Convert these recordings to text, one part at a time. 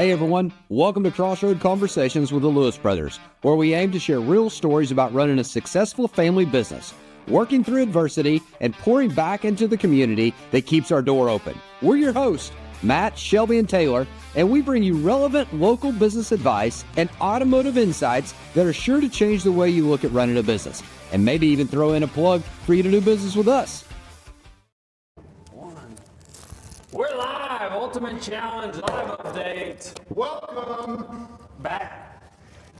Hey everyone, welcome to Crossroad Conversations with the Lewis Brothers, where we aim to share real stories about running a successful family business, working through adversity, and pouring back into the community that keeps our door open. We're your hosts, Matt, Shelby, and Taylor, and we bring you relevant local business advice and automotive insights that are sure to change the way you look at running a business, and maybe even throw in a plug for you to do business with us. We're live, Ultimate Challenge live update. Welcome Back.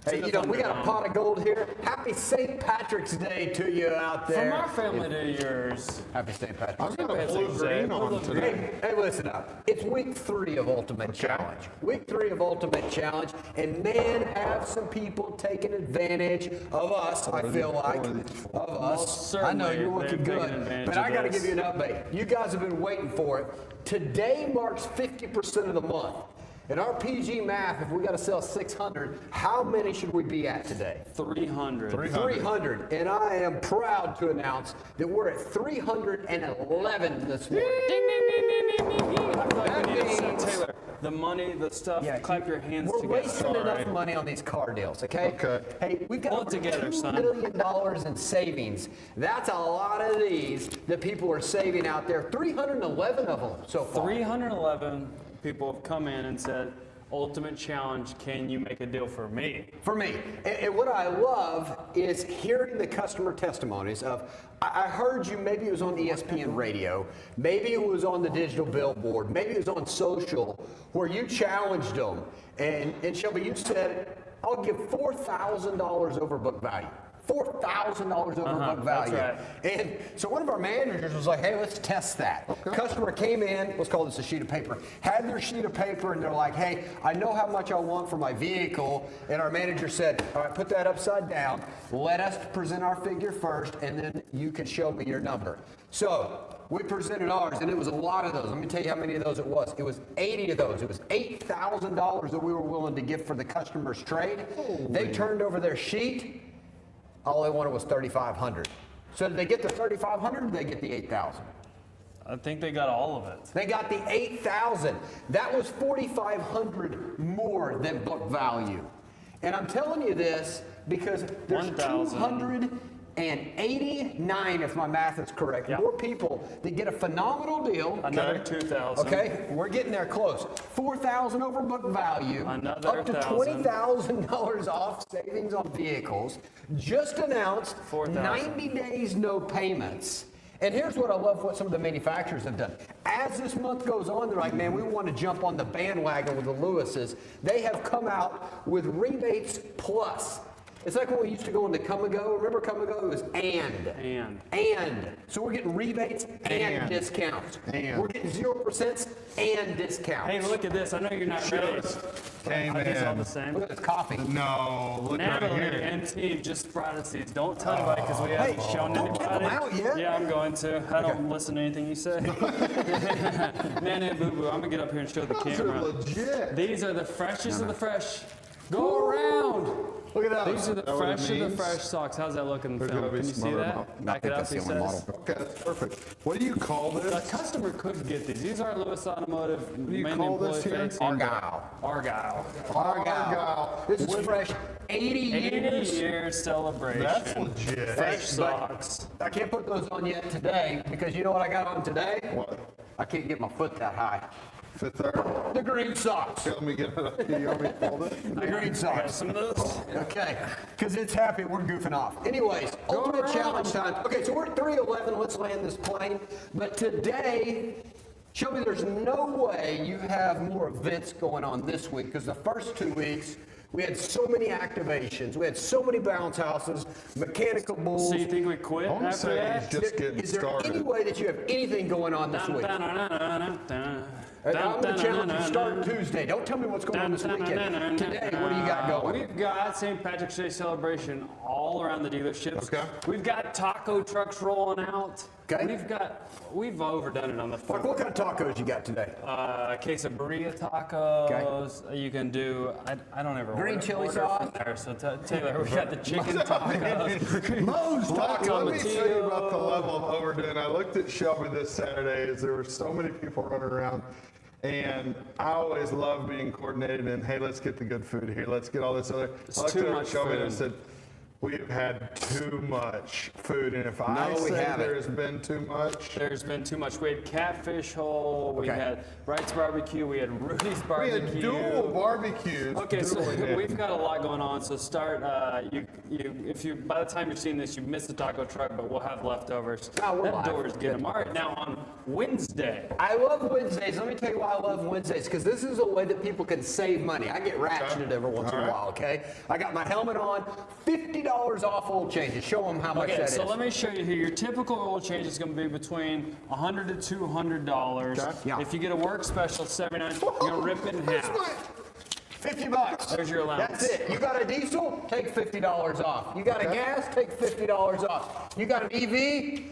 Hey, we got a pot of gold here. Happy St. Patrick's Day to you out there. From our family to yours. Happy St. Patrick's Day. I'm going to blue green on today. Hey, listen up. It's week 3 of Ultimate Challenge. Week 3 of Ultimate Challenge. And man, have some people taking advantage of us, I feel like. Of us. Well, I know you're looking good. But I got to give you an update. You guys have been waiting for it. Today marks 50% of the month. In our PG math, if we got to sell 600, how many should we be at today? 300. 300. And I am proud to announce that we're at 311 this morning. Ding, ding, ding, ding, ding, ding. I feel like That we need to means- send Taylor the money, the stuff, clap your hands We're together. wasting enough money on these car deals, okay? Hey, we've got Pull it over together, $2 son. million in savings. That's a lot of these that people are saving out there. 311 of them so far. 311 people have come in and said, Ultimate Challenge, can you make a deal for me? For me. And what I love is hearing the customer testimonies of, I heard you, maybe it was on ESPN radio, maybe it was on the digital billboard, maybe it was on social, where you challenged them. And Shelby, you said, I'll give $4,000 over book value. $4,000 over book value. That's right. And so one of our managers was like, hey, let's test that. Customer came in, let's call this a sheet of paper, had their sheet of paper, and they're like, hey, I know how much I want for my vehicle. And our manager said, all right, put that upside down. Let us present our figure first, and then you can show me your number. So we presented ours, and it was a lot of those. Let me tell you how many of those it was. It was 80 of those. It was $8,000 that we were willing to give for the customer's trade. They turned over their sheet. All they wanted was $3,500. So did they get the $3,500 or did they get the $8,000? I think they got all of it. They got the $8,000. That was $4,500 more than book value. And I'm telling you this because there's 289, if my math is correct, more people that get a phenomenal deal. Another 2,000. Okay, we're getting there close. $4,000 over book value, Another up to $20,000 off savings on vehicles. Just announced 90 days no payments. And here's what I love what some of the manufacturers have done. As this month goes on, they're like, man, we want to jump on the bandwagon with the Lewises. They have come out with rebates plus. It's like when we used to go into Come and Go. Remember Come and Go? It was and. So we're getting rebates and discounts. We're getting 0% and discounts. Hey, look at this. I know you're not ready. Came Are these all in. the same? Look at this coffee. No, look Natalie right here. and Steve just brought us these. Don't tell anybody because we haven't shown don't get them anybody. out yet. Yeah, I'm going to. I don't listen to anything you say. Nana Boo Boo, I'm going to get up here and show the Those are camera. legit. These are the freshest of the fresh. Go around. Look at those. These are the Know what it fresh of the means? fresh socks. How's that look in the There's film? gotta be Can you see some other that? model. Back it up, he says. Okay, that's perfect. What do you call The this? customer could get these. These are Lewis Automotive do you main call employee this here? face. Argyle. Argyle. This is fresh 80 80 years. year celebration. That's legit. Fresh But socks. I can't put those on yet today because you know what I got on today? What? I can't get my foot that high. Fit there? The green socks. Let me get it up. You want me to hold it? The green Got socks. some of those. Okay, because it's happy we're goofing off. Anyways, ultimate challenge time. Okay, so we're at 311. Let's land this plane. But today, Shelby, there's no way you have more events going on this week because the first 2 weeks, we had so many activations. We had so many bounce houses, mechanical bulls. So you think we quit I want to after say that? he's just getting Is there any started. way that you have anything going on this week? I'm going to challenge you start Tuesday. Don't tell me what's going on this weekend. Today, what do you got going? We've got St. Patrick's Day celebration all around the dealerships. Okay. We've got taco trucks rolling out. Okay. We've overdone it on the Like, what kind of tacos you got today? quesadilla tacos. You can do. I don't ever Green order, chili order sauce? from there. So Taylor, we got the chicken tacos. Moe's Let me tell you Tomatillo. about the level of overdoing. I looked at Shelby this Saturday as there were so many people running around. And I always love being coordinated and, hey, let's get the good food here. Let's get all this other. It's I looked too at her much and food. said, we've had too much food. And if I No, we say haven't. there's been too much, There's been too much. We had Catfish Hole, we Okay. had Wright's Barbecue, we had Rudy's we Barbecue. had dual barbecues. Okay, so dueling in. we've got a lot going on. So start. If you by the time you're seeing this, you missed the taco truck, but we'll have leftovers. No, we're that live. door's getting them. All right, now on Wednesday. I love Wednesdays. Let me tell you why I love Wednesdays, because this is a way that people can save money. I get ratcheted every once in a while, okay? I got my helmet on, $50 off oil changes. Show them how much Okay, that so is. let me show you here. Your typical oil change is going to be between $100 to $200. Okay. Yeah. If you get a work special, $79. You're going to rip it in Here's half. my- $50. There's your allowance. That's it. You got a diesel? Take $50 off. You got a gas? Take $50 off. You got an EV?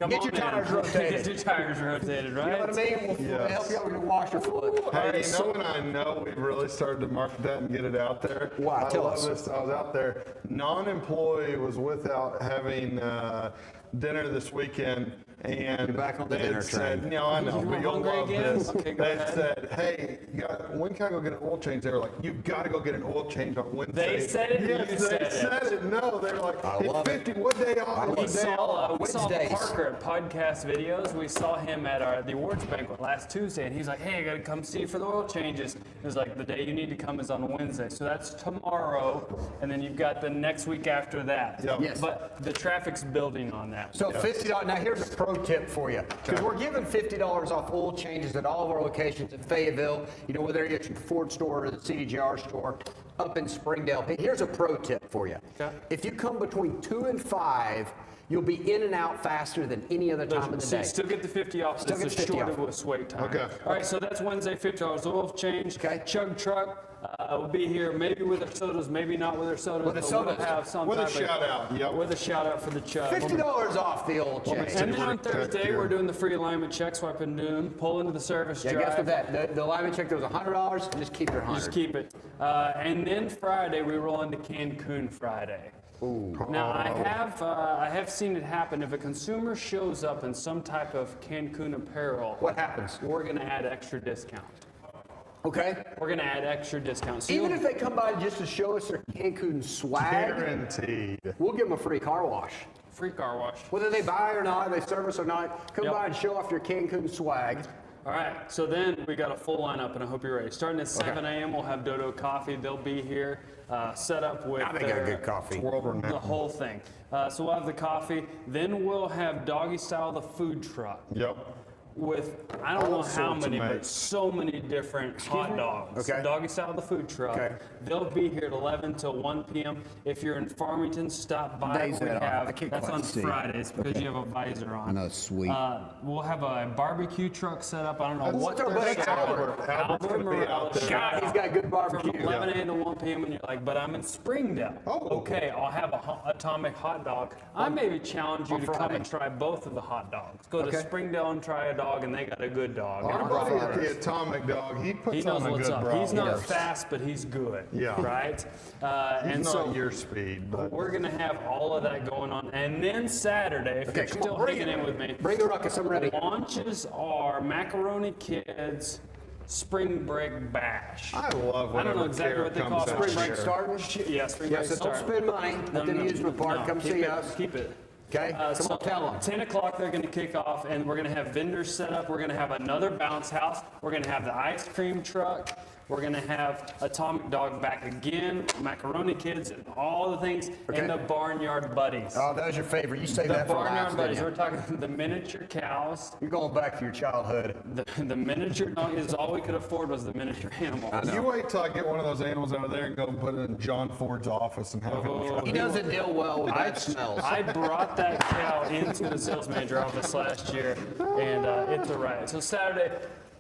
Come Get on your in. tires rotated. Get your tires rotated, right? You know what I mean? We'll help you out with your washer fluid. Hey, you know when I know we've really started to market that and get it out there? Why? I Tell love us. this. I was out there. Non-employee was without having dinner this weekend, and You're back on the they dinner had said, train. "No, I know, You but were you'll hungry love again? this." Okay, go They ahead. said, "Hey, when can I go get an oil change?" They were like, "You've got to go get an oil change on Wednesday." They said it, Yes, you they said it. said it. No, they were like, I "It's love it. 50. What day off? love What We it. day off?" saw Wednesdays. Parker at Podcast Videos. We saw him at the awards banquet last Tuesday, and he's like, "Hey, I got to come see you for the oil changes." It was like, the day you need to come is on Wednesday, so that's tomorrow, and then you've got the next week after that. Yep. Yes. But the traffic's building on that. So $50. Now here's a pro tip for you, because we're giving $50 off oil changes at all of our locations in Fayetteville. You know, whether you're at your Ford store or the CDJR store up in Springdale. Hey, here's a pro tip for you. Okay. If you come between 2 and 5, you'll be in and out faster than any other time of the So you day. still get the 50 off. Still It's get a 50 short off. of a wait time. Okay. All right, so that's Wednesday, $50 oil change. Okay. Chug truck will be here, maybe with our sodas, maybe not with our sodas. With the but we'll sodas. have some With a type of- shout out. Yep. With a shout out for the chug. $50 off the oil change. And then on Tech Thursday, here. we're doing the free alignment checks. What I've been doing, pull into the service Yeah, drive. guess what that? The alignment check, there was $100. Just keep your 100. Just keep it. And then Friday, we roll into Cancun Friday. Now I have seen it happen. If a consumer shows up in some type of Cancun apparel, What happens? we're going to add extra discount. Okay. We're going to add extra discount. So Even you'll- if they come by just to show us their Cancun swag, Guaranteed. we'll give them a free car wash. free car wash. Whether they buy or not, they service or not, come Yep. by and show off your Cancun swag. All right, so then we got a full lineup, and I hope you're ready. Starting at 7 a.m., we'll have Dodo Coffee. They'll be here, set up with I think I got good coffee. World renowned. the whole thing. So we'll have the coffee. Then we'll have Doggy Style, the food truck, Yep. with I don't know All how sorts of many, but mates. so many different hot dogs. Okay. Doggy Style, the food truck. Okay. They'll be here at 11 till 1 p.m. If you're in Farmington, stop by. Days We that are? I have can't that's quite on see. Fridays because you have a visor on. I know, sweet. We'll have a barbecue truck set up. I don't know what What's our buddy Albert? Albert's gonna be out there. God, he's got good From barbecue. 11 a.m. to 1 p.m. and you're like, but I'm in Springdale. Oh. Okay, I'll have a atomic hot dog. I maybe challenge you on to come Friday. and try both of the hot dogs. Go to Okay. Springdale and try a dog, and they got a good dog. Our And buddy at the Atomic Dog, he puts he knows on a what's good up. brawl. He's not fast, but he's good. Yeah. Right? He's And not so your speed, but we're going to have all of that going on. And then Saturday, if Okay, you're come still on, bring hanging it. in with me, Bring the ruckus, I'm ready. launches are Macaroni Kids Spring Break Bash. I love I don't know whenever exactly Kara what they comes call out Spring break here. starting? Yeah, Spring Yeah, Break so don't starting. spend money at the amusement park. Come keep see it, us. Keep it. Okay? Come So on, tell them. 10 o'clock, they're going to kick off, and we're going to have vendors set up. We're going to have another bounce house. We're going to have the ice cream truck. We're going to have Atomic Dog back again, Macaroni Kids, and all the things, Okay. and the Barnyard Buddies. Oh, that was your favorite. You saved The that for Barnyard last, Buddies, didn't we're you? talking the miniature cows. You're going back to your childhood. The miniature dog is all we could afford was the miniature animals. You wait till I get one of those animals out of there and go put it in John Ford's office and have him try. He doesn't deal well with bad smells. I brought that cow into the sales manager office last year, and it's a riot. So Saturday,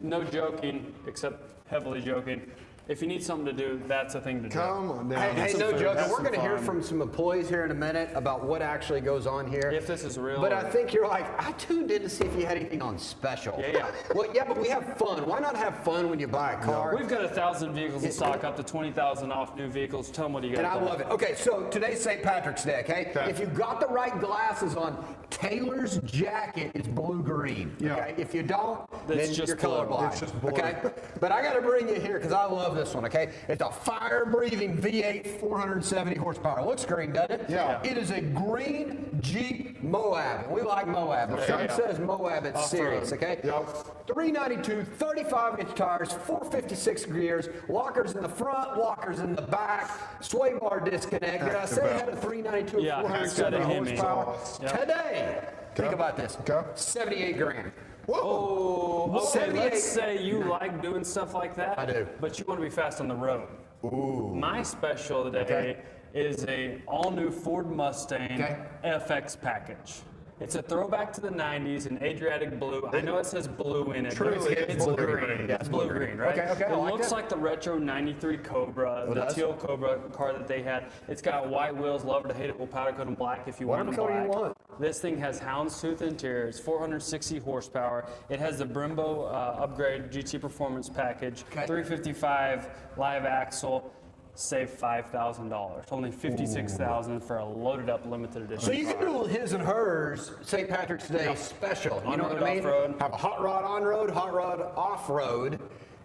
no joking, except heavily joking, if you need something to do, that's a thing to do. Come on down. Hey, some no food, joke. have We're some going to hear fun. from some employees here in a minute about what actually goes on here. If this is real. But I think you're like, I tuned in to see if you had anything on special. Yeah. Well, yeah, but we have fun. Why not have fun when you buy a car? We've got 1,000 vehicles in stock, up to 20,000 off new vehicles. Tell them what you got. And I there. love it. Okay, so today's St. Patrick's Day, okay? Okay. If you've got the right glasses on, Taylor's jacket is blue-green. Yeah. Okay? If you don't, That's then just you're blue. colorblind. It's just blue. Okay? But I got to bring you here because I love this one, okay? It's a fire-breathing V8, 470 horsepower. It looks green, doesn't it? Yeah. It is a green Jeep Moab. And we like Moab. If something says Moab, it's Off-road. serious, okay? Yep. 392, 35-inch tires, 456 gears, lockers in the front, lockers in the back, sway bar disconnect. Did I say it had a 392 Yeah, it's got a 470 Hemi. horsepower? Yep. Today, think about this, Okay. 78 grand. Oh, okay. 78. Let's say you like doing stuff like that. I do. But you want to be fast on the road. Ooh. My special today Okay. is a all-new Ford Mustang Okay. FX package. It's a throwback to the 90s in Adriatic blue. I know it says blue in it, True, but it's it's blue green. green. Yeah, It's blue-green, right? Okay, I It like looks that. like the retro 93 Cobra, the does? teal Cobra car that they had. It's got white wheels, love it or hate it, will powder coat them black if you want Whatever them color you black. want. This thing has houndstooth interior. It's 460 horsepower. It has the Brembo upgrade GT Performance package, Okay. 355 live axle. Save $5,000. Only $56,000 for a loaded up limited edition. So you can do his and hers St. Patrick's Day special. You know what On-road, I mean? off-road. Have a hot rod on road, hot rod off road.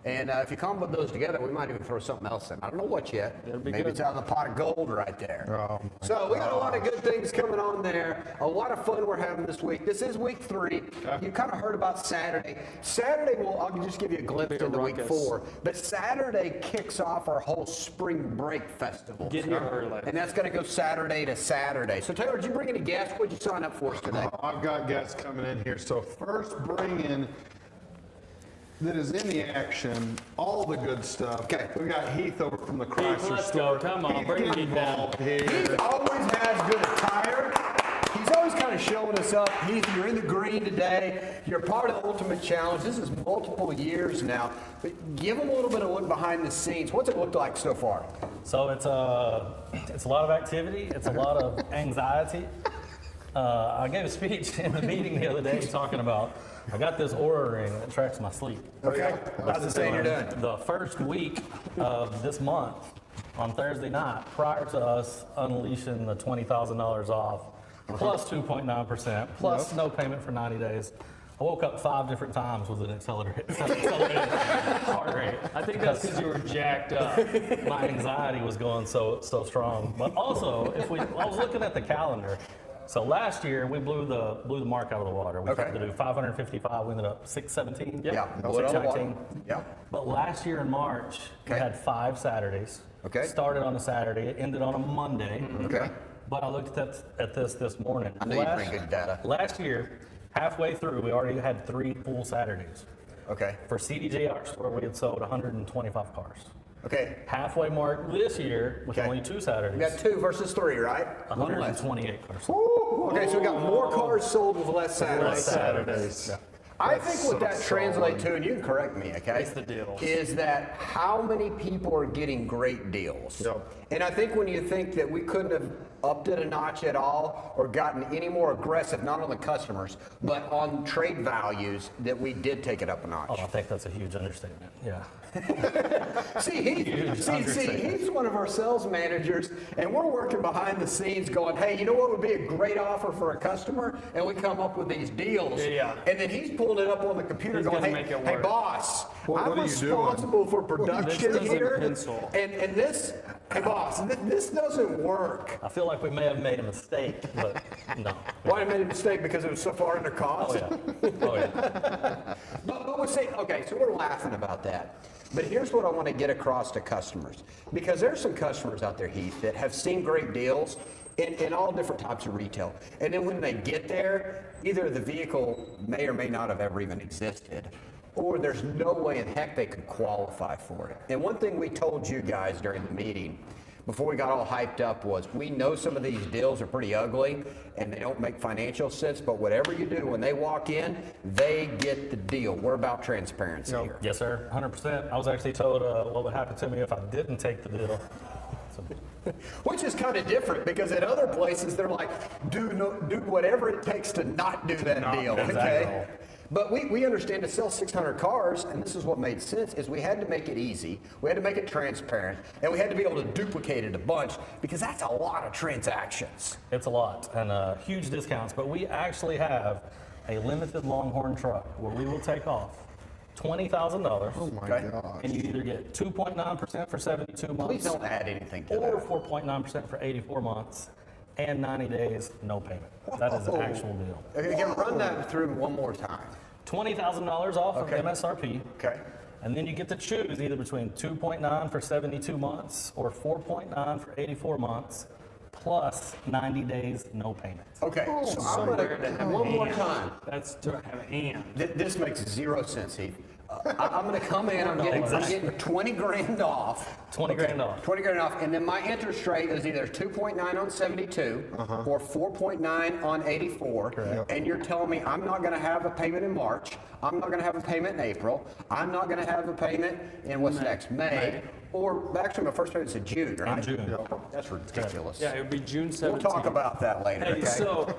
And if you combo those together, we might even throw something else in. I don't know what yet. It'll be Maybe good. it's out of the pot of gold right there. Oh, So we got a lot of good things coming on there. A lot of fun we're having this week. This is week 3. You kind of heard about Saturday. Saturday, I'll just give you a glimpse into week ruckus. 4. But Saturday kicks off our whole spring break festival. Get here early. And that's going to go Saturday to Saturday. So Taylor, did you bring any guests? What'd you sign up for us today? I've got guests coming in here. So first bring in that is in the action, all the good stuff. Okay. We got Heath over from the Chrysler let's store. go. Come on, Heath, bring get Heath down. involved He here. always has good attire. He's always kind of showing us up. Heath, you're in the green today. You're part of the Ultimate Challenge. This is multiple years now. But give them a little bit of look behind the scenes. What's it looked like so far? So it's a lot of activity. It's a lot of anxiety. I gave a speech in the meeting the other day talking about I got this Aura ring that tracks my sleep. Okay. How's it saying you're doing? The first week of this month, on Thursday night, prior to us unleashing the $20,000 off, plus 2.9%, plus no payment for 90 days. I woke up 5 different times with an accelerated heart rate. I think that's because you were jacked up. My anxiety was going so strong. But also, I was looking at the calendar. So last year we blew the mark out of the water. We tried to do 555. We ended up 617. Yeah. Blow it out of the water. 619. Yeah. But last year in March we Okay. had 5 Saturdays. Okay. Started on a Saturday, it ended on a Monday. Okay. But I looked at this morning. I know you bring good data. Last year, halfway through, we already had 3 full Saturdays. Okay. For CDJ, our store, we had sold 125 cars. Okay. Halfway mark this year with Okay. only 2 Saturdays. We got 2 versus 3, right? 128 cars. Okay, so we got more cars sold with less Saturdays. Saturdays. I think what that translates to, and you can correct me, okay? It's the deals. Is that how many people are getting great deals? Yep. And I think when you think that we couldn't have upped it a notch at all or gotten any more aggressive, not on the customers, but on trade values, that we did take it up a notch. Oh, I think that's a huge understatement. Yeah. See, he's one of our sales managers, and we're working behind the scenes going, hey, you know what would be a great offer for a customer? And we come up with these deals. Yeah. And then he's pulling it up on the computer He's going, gonna hey, make it hey, work. boss, What I'm are you doing? responsible for production doesn't here. pencil. And this, hey, boss, this doesn't work. I feel like we may have made a mistake, but no. Why I made a mistake? Because it was so far under cost? Oh, yeah. Oh, yeah. But we're saying, okay, so we're laughing about that. But here's what I want to get across to customers. Because there's some customers out there, Heath, that have seen great deals in all different types of retail. And then when they get there, either the vehicle may or may not have ever even existed, or there's no way in heck they could qualify for it. And one thing we told you guys during the meeting, before we got all hyped up was we know some of these deals are pretty ugly and they don't make financial sense, but whatever you do, when they walk in, they get the deal. We're about transparency here. Yes, sir, 100%. I was actually told what would happen to me if I didn't take the deal. So, Which is kind of different because at other places they're like, do whatever it takes to not do that deal, exactly. okay? But we understand to sell 600 cars, and this is what made sense, is we had to make it easy, we had to make it transparent, and we had to be able to duplicate it a bunch because that's a lot of transactions. it's a lot and huge discounts, but we actually have a limited Longhorn truck where we will take off $20,000. Oh my Okay. gosh. And you either get 2.9% for 72 months. Please don't add anything to Or that. 4.9% for 84 months and 90 days, no payment. That is an actual deal. Okay, again, run that through one more time. $20,000 off Okay. of MSRP. Okay. And then you get to choose either between 2.9 for 72 months or 4.9 for 84 months plus 90 days, no payment. Okay, so I'm gonna, one more time. That's to have and. This makes zero sense, Heath. I'm gonna come in, I'm getting 20 grand off. 20 grand off. 20 grand off, and then my interest rate is either 2.9 on 72 or 4.9 on 84. Correct. And you're telling me I'm not gonna have a payment in March, I'm not gonna have a payment in April, I'm not gonna have a payment in what's next, May, or actually my first payment's in June, right? June. That's ridiculous. Yeah, it would be June 17th. We'll talk about that later, Hey, okay? so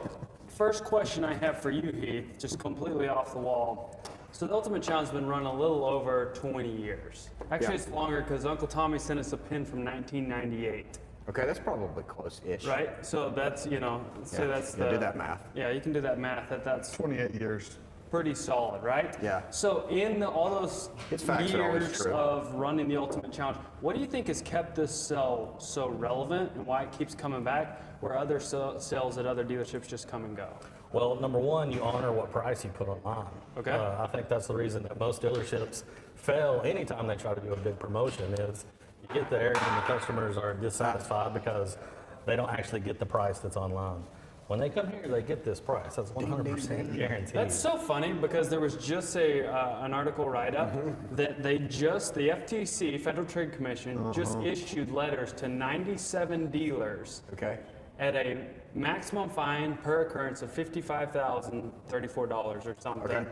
first question I have for you, Heath, just completely off the wall. So the Ultimate Challenge has been running a little over 20 years. Actually, Yeah. it's longer because Uncle Tommy sent us a pin from 1998, Okay, that's probably close-ish. right? So that's, you know, say Yeah, that's yeah, the... do that math. Yeah, you can do that math. That's 28 years. pretty solid, right? Yeah. So in all those Its facts are always years true. of running the Ultimate Challenge, what do you think has kept this sell so relevant and why it keeps coming back where other sales at other dealerships just come and go? Well, number one, you honor what price you put online. Okay. I think that's the reason that most dealerships fail anytime they try to do a big promotion is you get there and the customers are dissatisfied because they don't actually get the price that's online. When they come here, they get this price. That's 100% guaranteed. That's so funny because there was just an article write-up that the FTC, Federal Trade Commission, just issued letters to 97 dealers Okay. at a maximum fine per occurrence of $55,034 or something Okay.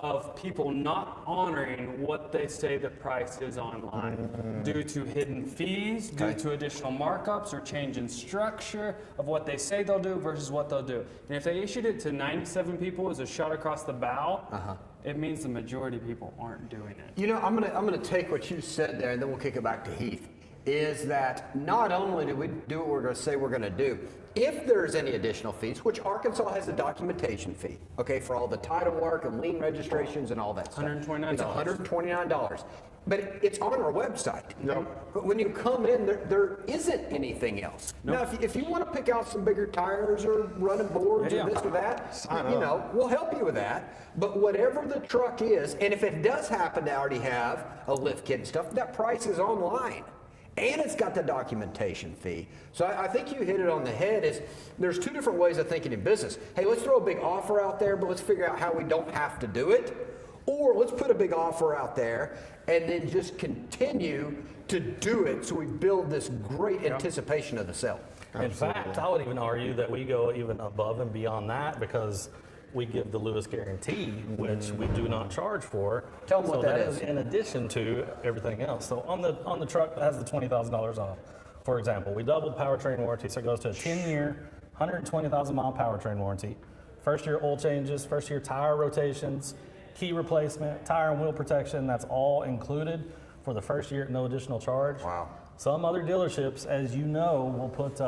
of people not honoring what they say the price is online due to hidden fees, due Okay. to additional markups or change in structure of what they say they'll do versus what they'll do. And if they issued it to 97 people as a shot across the bow, it means the majority of people aren't doing it. You know, I'm gonna take what you said there, and then we'll kick it back to Heath. Is that not only do we do what we're going to say we're going to do, if there's any additional fees, which Arkansas has a documentation fee, okay, for all the title work and lien registrations and all that stuff. $129. It's $129. But it's on our website. Yep. But when you come in, there isn't anything else. Now, if you want to pick out some bigger tires or running boards Yeah. or this or that, Sign you up. know, we'll help you with that. But whatever the truck is, and if it does happen to already have a lift kit and stuff, that price is online. And it's got the documentation fee. So I think you hit it on the head. Is there's two different ways of thinking in business. Hey, let's throw a big offer out there, but let's figure out how we don't have to do it. Or let's put a big offer out there and then just continue to do it so we build this great anticipation of the sale. In fact, I would even argue that we go even above and beyond that because we give the Lewis guarantee, which we do not charge for. Tell them what So that is. in addition to everything else. So on the truck that has the $20,000 off, for example, we doubled powertrain warranty, so it goes to a 10-year, 120,000 mile powertrain warranty. First year oil changes, first year tire rotations, key replacement, tire and wheel protection, that's all included for the first year at no additional charge. Wow. Some other dealerships, as you know, will put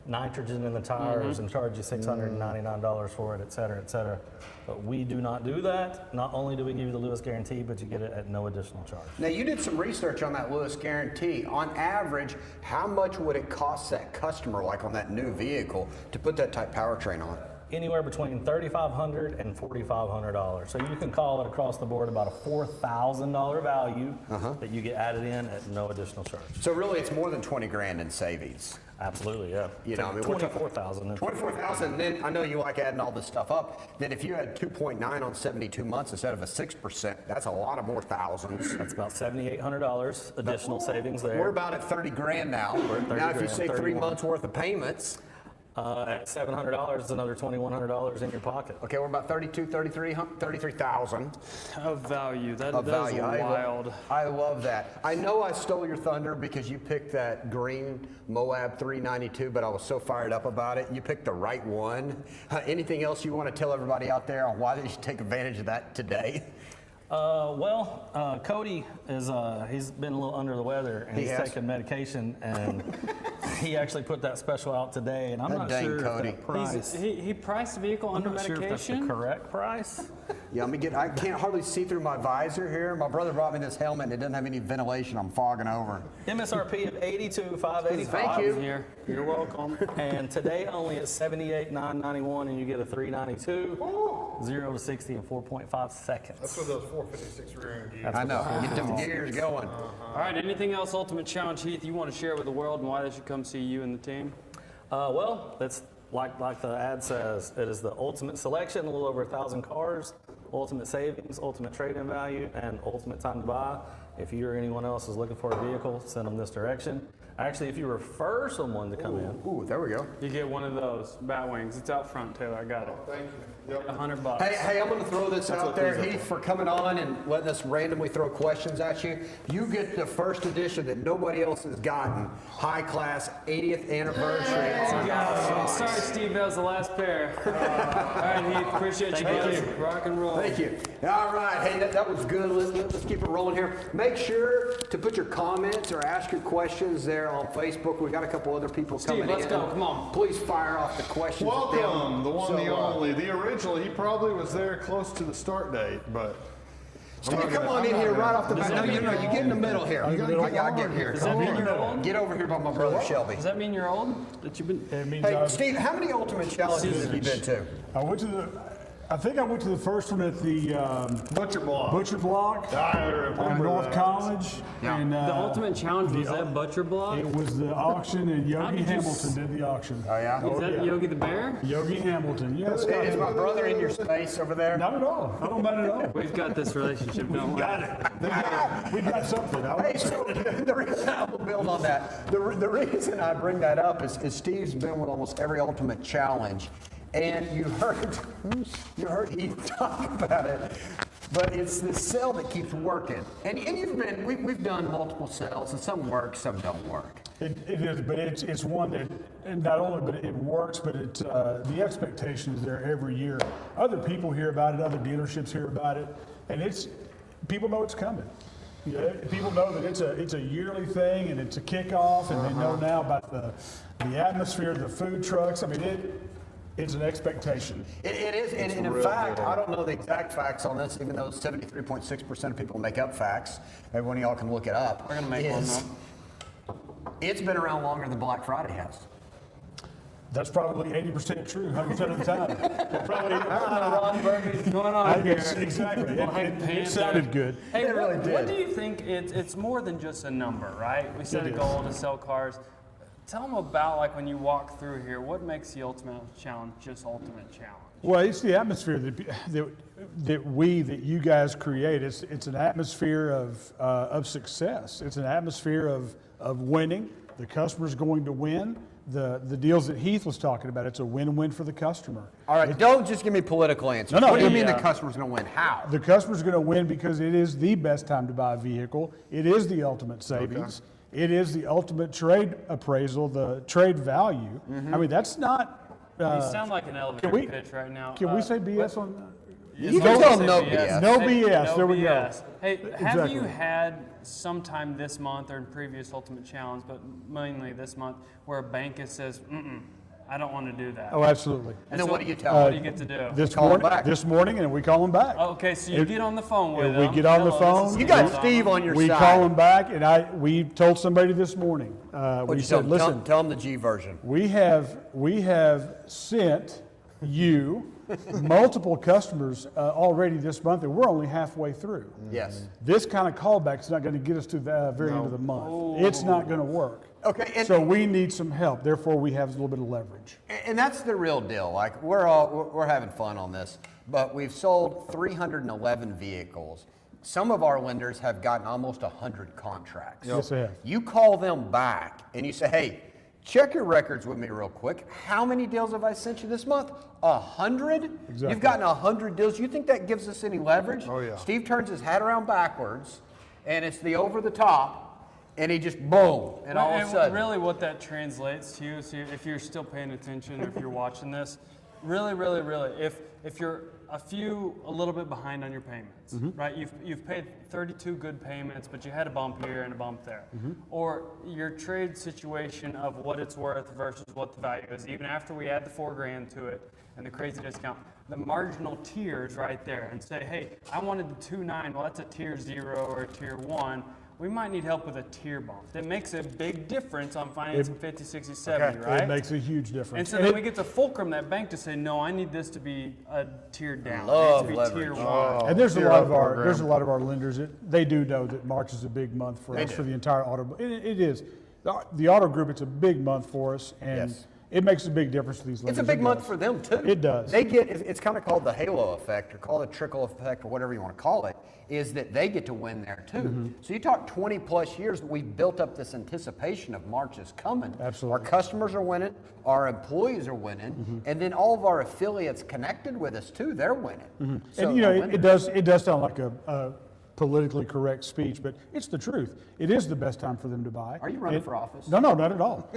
nitrogen in the tires and charge you $699 for it, et cetera, et cetera. But we do not do that. Not only do we give you the Lewis guarantee, but you get it at no additional charge. Now, you did some research on that Lewis guarantee. On average, how much would it cost that customer, like on that new vehicle, to put that type powertrain on? anywhere between $3,500 and $4,500. So you can call it across the board about a $4,000 value that you get added in at no additional charge. So really, it's more than 20 grand in savings. Absolutely, yeah. You know, I mean, we're talking 24,000. 24,000. Then I know you like adding all this stuff up. Then if you had 2.9 on 72 months instead of a 6%, that's a lot of more thousands. That's about $7,800 additional savings there. We're about at 30 grand now. at 30 Now, if you grand, say 3 31. months worth of payments, At $700, it's another $2,100 in your pocket. okay, we're about 33,000 Of value. That of is value. wild. I love that. I know I stole your thunder because you picked that green Moab 392, but I was so fired up about it. You picked the right one. Anything else you want to tell everybody out there on why they should take advantage of that today? Cody is, he's been a little under the weather and He he's has? taking medication, and he actually put that special out today, and I'm That not dang sure Cody. if that price, He priced the vehicle I'm under not sure if that's the medication. correct price. Yeah, I can't hardly see through my visor here. My brother brought me this helmet and it doesn't have any ventilation. I'm fogging over. MSRP of $82,585. Thank you. Here, you're welcome. And today only at $78,991, and you get a 392, 0 to 60 in 4.5 seconds. That's with those 456 rear end gears. I know. Get them gears going. All right, anything else Ultimate Challenge, Heath, you want to share with the world and why they should come see you and the team? It's like the ad says, it is the ultimate selection, a little over 1,000 cars, ultimate savings, ultimate trade-in value, and ultimate time to buy. If you or anyone else is looking for a vehicle, send them this direction. Actually, if you refer someone to come in, Ooh, there we go. You get one of those bat wings. It's out front, Taylor. I got it. Thank you. Yep. $100. Hey, I'm going to throw this out what there, these are Heath, for coming on and letting us randomly throw questions at you. You get the first edition that nobody else has gotten. High class 80th anniversary. Sorry, Steve, that was the last pair. All right, Heath, appreciate you guys. Rock and roll. Thank you. All right. Hey, that was good. Let's keep it rolling here. Make sure to put your comments or ask your questions there on Facebook. We got a couple other people coming let's in. go. Come on. Please fire off the questions. at them. Welcome, the one, the So, only, the original. He probably was there close to the start date, but. Steve, come on in here right off the bat. No, you get in the middle here. I gotta get here. Does that mean you're old? Get over here by my brother Shelby. Does that mean you're old? That you've been. It means Hey, Steve, how many Ultimate Challenges have you been to? I think I went to the first one at the Butcher Block. Butcher Block I on remember North that. College. Yeah. And, The Ultimate Challenge was that Butcher Block? It was the auction, and Yogi did you Hamilton did the auction. Oh, yeah? Is that Yogi the Bear? Yogi Hamilton, yes. Is my brother in your space over there? Not at all. I don't mind at all. We've got this relationship, don't we? We got something. Hey, so the reason I will build on that, the reason I bring that up is Steve's been with almost every Ultimate Challenge, and you heard Heath talk about it, but it's the cell that keeps working. And we've done multiple cells, and some work, some don't work. It is, but it's one that, and not only but it works, but the expectation is there every year. Other people hear about it, other dealerships hear about it, and people know it's coming. Yeah, people know that it's a yearly thing, and it's a kickoff, and they know now about the atmosphere, the food trucks. I mean, it's an expectation. It is, and in fact, I don't know the exact facts on this, even though 73.6% of people make up facts. Maybe one of y'all can look it up. We're gonna make one up. It's been around longer than Black Friday has. That's probably 80% true, 100% of the time. Probably, Ron Burgundy's going on I here. guess, exactly. Black Panther. It sounded good. Hey, It really what did. do you think? It's more than just a number, right? We set a It goal to sell cars. Tell them about, like, when you walk through here, what makes the Ultimate Challenge just Ultimate Challenge? Well, it's the atmosphere that you guys create. It's an atmosphere of success. It's an atmosphere of winning. The customer's going to win. The deals that Heath was talking about, it's a win-win for the customer. All right, don't just give me political answers. No, What do you mean yeah. the customer's going to win? How? The customer's going to win because it is the best time to buy a vehicle. It is the ultimate savings. It is the ultimate trade appraisal, the trade value. I mean, that's not. You sound like an elevator we- pitch right now. Can we say BS on that? You can tell them no BS. No Hey, BS, no there we go. BS. Hey, have you Exactly. had sometime this month or in previous Ultimate Challenge, but mainly this month, where a bank says, I don't want to do that? Oh, absolutely. And then so what do you tell What them? do you get to do? This morning, and we call them back. Okay, so you get on the phone with If them. we get on the Hello, this phone, is You got Steve Steve on your We side. call them back, and we told somebody this morning. What'd We you tell said, them? listen, Tell them the G version. we have sent you, multiple customers already this month, and we're only halfway through. Yes. This kind of callback is not going to get us to the very end of the month. It's not going to work. Okay, and- so we need some help. Therefore, we have a little bit of leverage. And that's the real deal. Like we're having fun on this, but we've sold 311 vehicles. Some of our lenders have gotten almost 100 contracts. Yes, they have. You call them back and you say, hey, check your records with me real quick. How many deals have I sent you this month? 100? Exactly. You've gotten 100 deals. You think that gives us any leverage? Oh, yeah. Steve turns his hat around backwards, and it's the over the top, and he just boom, and all of a And sudden. really what that translates to, so if you're still paying attention or if you're watching this, really, if you're a little bit behind on your payments, right? You've paid 32 good payments, but you had a bump here and a bump there. Or your trade situation of what it's worth versus what the value is, even after we add the $4,000 to it and the crazy discount, the marginal tiers right there, and say, hey, I wanted the 2.9, well, that's a tier 0 or a tier 1. We might need help with a tier bump. That makes a big difference on financing 50, 60, 70, right? It makes a huge difference. And so then we get to fulcrum that bank to say, no, I need this to be a tier down. Love it needs to be tier leverage. 1. And there's a Tier lot up of our program. there's a lot of our lenders that they do know that March is a big month for us do. for the entire auto. It is the auto group. It's a big month for us, and Yes. it makes a big difference to these lenders. It's a big It month does. for them too. It does. They get, it's kind of called the halo effect or called the trickle effect or whatever you want to call it, is that they get to win there too. So you talk 20 plus years that we've built up this anticipation of March is coming. Absolutely. Our customers are winning, our employees are winning, and then all of our affiliates connected with us too, they're winning. So And you know, our it lenders- does sound like a politically correct speech, but it's the truth. It is the best time for them to buy. Are you running for office? No, not at all.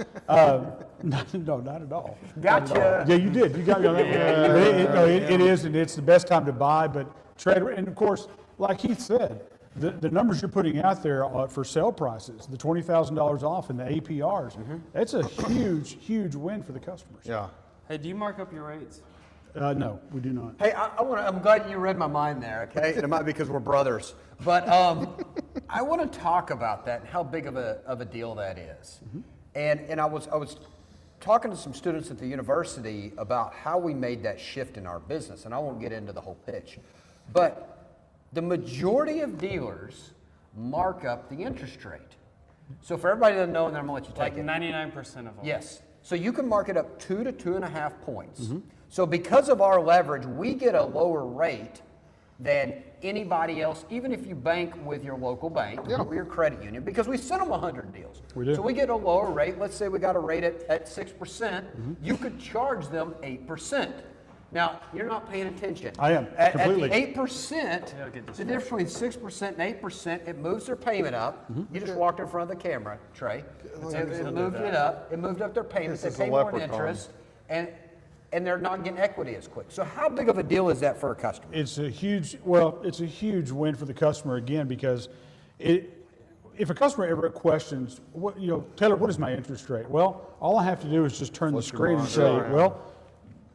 Not at all. Gotcha. Yeah, you did. You got me on that one. But it is, and it's the best time to buy. But trade, and of course, like Keith said, the numbers you're putting out there for sale prices, the $20,000 off and the APRs, that's a huge win for the customers. Yeah. Hey, do you mark up your rates? No, we do not. Hey, I'm glad you read my mind there, okay? And it might be because we're brothers. But I want to talk about that and how big of a deal that is. And I was talking to some students at the university about how we made that shift in our business, and I won't get into the whole pitch. But the majority of dealers mark up the interest rate. So for everybody that doesn't know, and then I'm going to let you take Like it. 99% of them. Yes. So you can mark it up 2 to 2.5 points. So because of our leverage, we get a lower rate than anybody else, even if you bank with your local bank or your credit union, because we send them 100 deals. We do. So we get a lower rate. Let's say we got a rate at 6%. You could charge them 8%. Now, you're not paying attention. I am, completely. At the 8%, the difference between 6% and 8%, it moves their payment up. You just walked in front of the camera, Trey. It moved it up. It moved up their payments. They This is pay a more in leprechaun. interest. And they're not getting equity as quick. So how big of a deal is that for a customer? It's a huge win for the customer again, because if a customer ever questions, Taylor, what is my interest rate? Well, all I have to do is just turn the Flip your screen and mind say, around. well,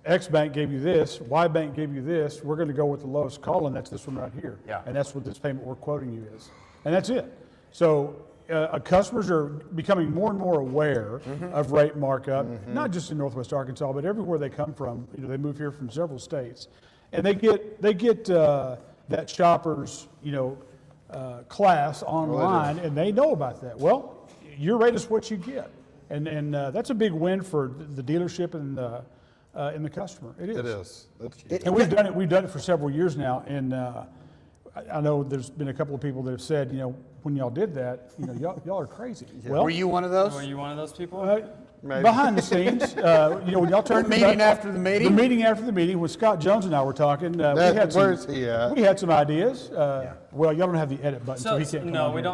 X bank gave you this, Y bank gave you this, we're going to go with the lowest call, and that's this one right here. Yeah. And that's what this payment we're quoting you is. And that's it. So customers are becoming more and more aware of rate markup, not just in Northwest Arkansas, but everywhere they come from. They move here from several states, and they get that shopper's class online, and they know about that. Well, your rate is what you get, and that's a big win for the dealership and the customer. It is. It is. That's- And we've done it for several years now, and I know there's been a couple of people that have said, when y'all did that, y'all are crazy. Well, Were you one of those? Were you one of those people? Maybe. behind the scenes, when y'all turned The meeting after the meeting? the meeting after the meeting, when Scott Jones and I were talking, Where's he at? we had some ideas. Well, y'all don't have the edit button, so he can't come no, on we here.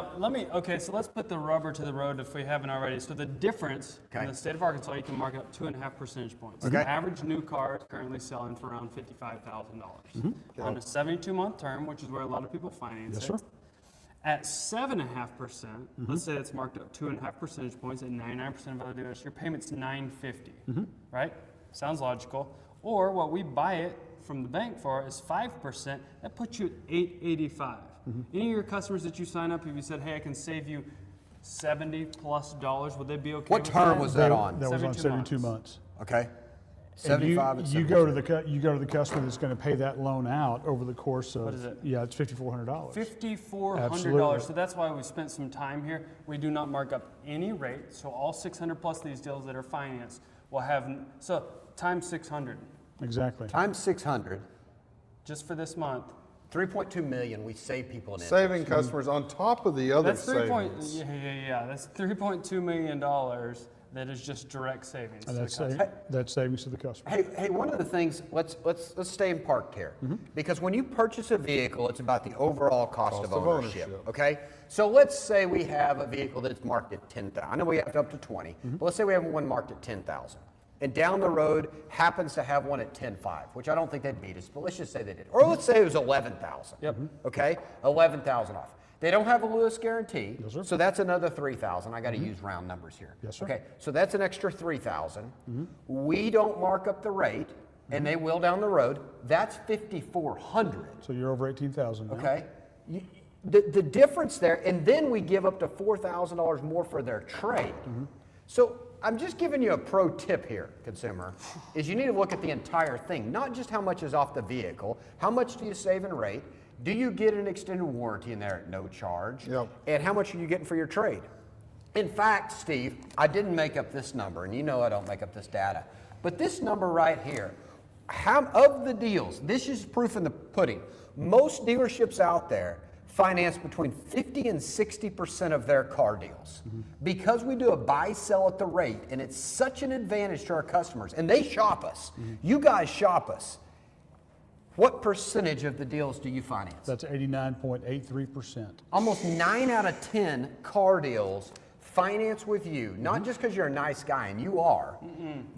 don't. So let's put the rubber to the road if we haven't already. So the difference in the state of Arkansas, you can mark up 2.5 percentage points. Okay. The average new car is currently selling for around $55,000 on a 72-month term, which is where a lot of people finance Yes, it. sir. At 7.5%, let's say it's marked up 2.5 percentage points at 99% of other dealers, your payment's $950, right? Sounds logical. Or what we buy it from the bank for is 5%. That puts you at $885. Any of your customers that you sign up, if you said, hey, I can save you $70+ would they be okay What with term that? was that on? That was on 72 72 months. Okay. And 75 and you go to the customer that's going to pay that loan out over the course of. What is it? Yeah, it's $5,400. $5,400. Absolutely. So that's why we spent some time here. We do not mark up any rate. So all 600 plus these deals that are financed will have, so times 600 Exactly. Times 600, just for this month. 3.2 million we save people in interest. Saving customers on top of the other That's savings. That's $3.2 million that is just direct savings. And to the that's, customer. that's savings to the customer. Hey, one of the things, let's stay in park care. Because when you purchase a vehicle, it's about the overall cost of ownership, okay? So let's say we have a vehicle that's marked at 10,000. I know we have up to 20, but let's say we have one marked at 10,000. And down the road happens to have one at 10.5, which I don't think they'd beat us, but let's just say they did. Or let's say it was 11,000. Yep. Okay, 11,000 off. They don't have a Lewis guarantee, Yes, sir. so that's another 3,000. I got to use round numbers here. Yes, sir. Okay, so that's an extra 3,000. We don't mark up the rate, and they will down the road. That's 5,400. So you're over 18,000 now. Okay, the difference there, and then we give up to $4,000 more for their trade. So I'm just giving you a pro tip here, consumer, is you need to look at the entire thing, not just how much is off the vehicle, how much do you save in rate, do you get an extended warranty in there at no charge, Yep. and how much are you getting for your trade? In fact, Steve, I didn't make up this number, and you know I don't make up this data, but this number right here, how of the deals, this is proof in the pudding, most dealerships out there finance between 50 and 60% of their car deals. Because we do a buy sell at the rate, and it's such an advantage to our customers, and they shop us. You guys shop us. What percentage of the deals do you finance? That's 89.83%. Almost 9 out of 10 car deals finance with you, not just because you're a nice guy, and you are,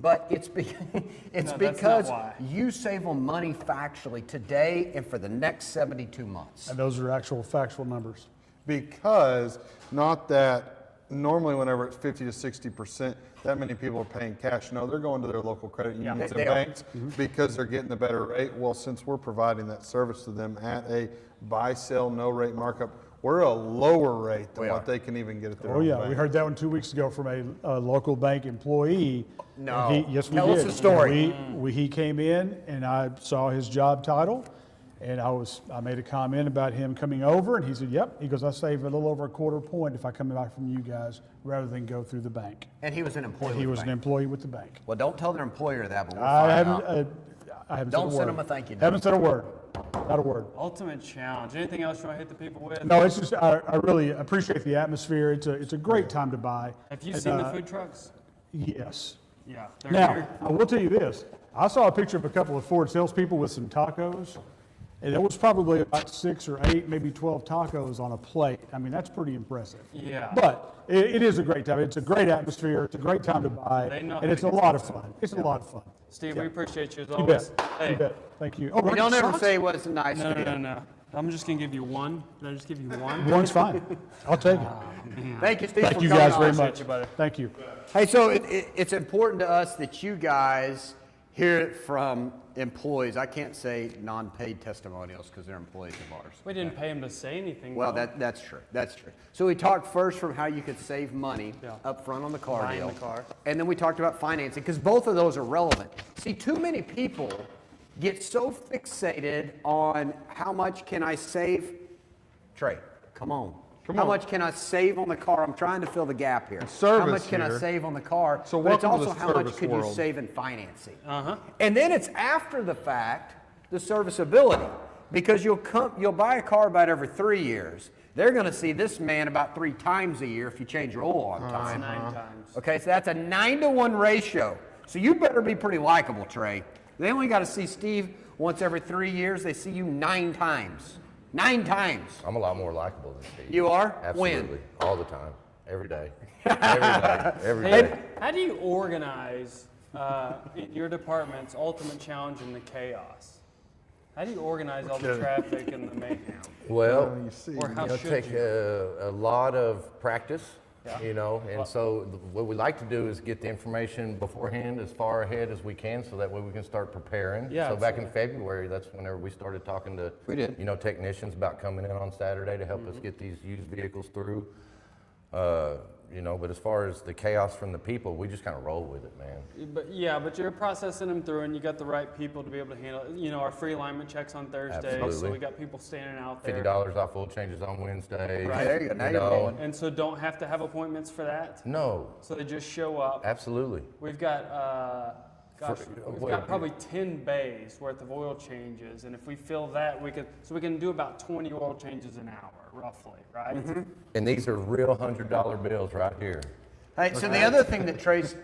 but it's No, that's because not why. you save them money factually today and for the next 72 months. And those are actual factual numbers. Because not that normally whenever it's 50 to 60%, that many people are paying cash. No, they're going to their local credit unions They and are. banks because they're getting the better rate. Well, since we're providing that service to them at a buy, sell, no rate markup, we're a lower rate than We what are. they can even get at their Oh own yeah, bank. we heard that one 2 weeks ago from a local bank employee. No. Yes, we Tell did. us the story. He came in and I saw his job title, and I made a comment about him coming over, and he said, "Yep." He goes, "I save a little over a quarter point if I come back from you guys rather than go through the bank." And he was an employee. He with was the an bank. employee with the bank. Well, don't tell their employer that, but we'll I find haven't. out. I haven't Don't said a send word. him a thank you note. Haven't said a word. Not a word. Ultimate challenge. Anything else you want to hit the people with? No, it's just I really appreciate the atmosphere. It's a great time to buy. Have you And, seen the food trucks? Yes. Yeah. They're Now, here. I will tell you this. I saw a picture of a couple of Ford salespeople with some tacos, and there was probably about 6 or 8, maybe 12 tacos on a plate. I mean, that's pretty impressive. Yeah. But it is a great time. It's a great atmosphere. It's a great time to buy, They know how and to it's a get lot of fun. It's a lot of fun. Steve, we appreciate you as You always. bet. Hey. You bet. Thank you. Oh, We don't ever socks? say what's nice No, to no, you. no, no. I'm just gonna give you one. Can I just give you one? One's fine. I'll take it. Thank you, Steve, Thank for you coming guys very on. much. you, buddy. Thank you. Hey, so it's important to us that you guys hear it from employees. I can't say non-paid testimonials because they're employees of ours. We didn't pay him to say anything. Well, though. that's true. That's true. So we talked first from how you could save money Yeah. up front on the car Buying deal. the car. And then we talked about financing because both of those are relevant. See, too many people get so fixated on how much can I save. Trey, come on. How much can I save on the car? I'm trying to fill the gap here. How Service much can I here. save on the car? So but it's welcome to also the how much service could you world. save in financing. Uh-huh. And then it's after the fact, the serviceability, because you'll buy a car about every 3 years. They're going to see this man about 3 times a year if you change your oil on time. 9 times. Okay, so that's a 9-to-1 ratio. So you better be pretty likable, Trey. They only got to see Steve once every 3 years. They see you 9 times. 9 times. I'm a lot more likable than Steve. You are? Absolutely. When? All the time. Every day. Every day. Every Hey, day. how do you organize in your department's ultimate challenge in the chaos? How do you organize all the traffic and the mayhem? Well, You see, Or how it'll should take you? a lot of practice, Yeah. you know, and so what we like to do is get the information beforehand, as far ahead as we can, so that way we can start preparing. Yeah, So back in February, that's whenever we started talking to, We did. you know, technicians about coming in on Saturday to help us get these used vehicles through. You know, but as far as the chaos from the people, we just kind of roll with it, man. But you're processing them through, and you got the right people to be able to handle it. You know, our free alignment checks on Thursday, so Absolutely. we got people standing out there. $50 off oil changes on Wednesday. Right. There you go. Now you're rolling. And so don't have to have appointments for that. No, So they just show up. absolutely. We've got, we've wait. got probably 10 bays worth of oil changes, and if we fill that, we can do about 20 oil changes an hour, roughly, right? And these are real $100 bills right here. Hey, so the other thing that Trey's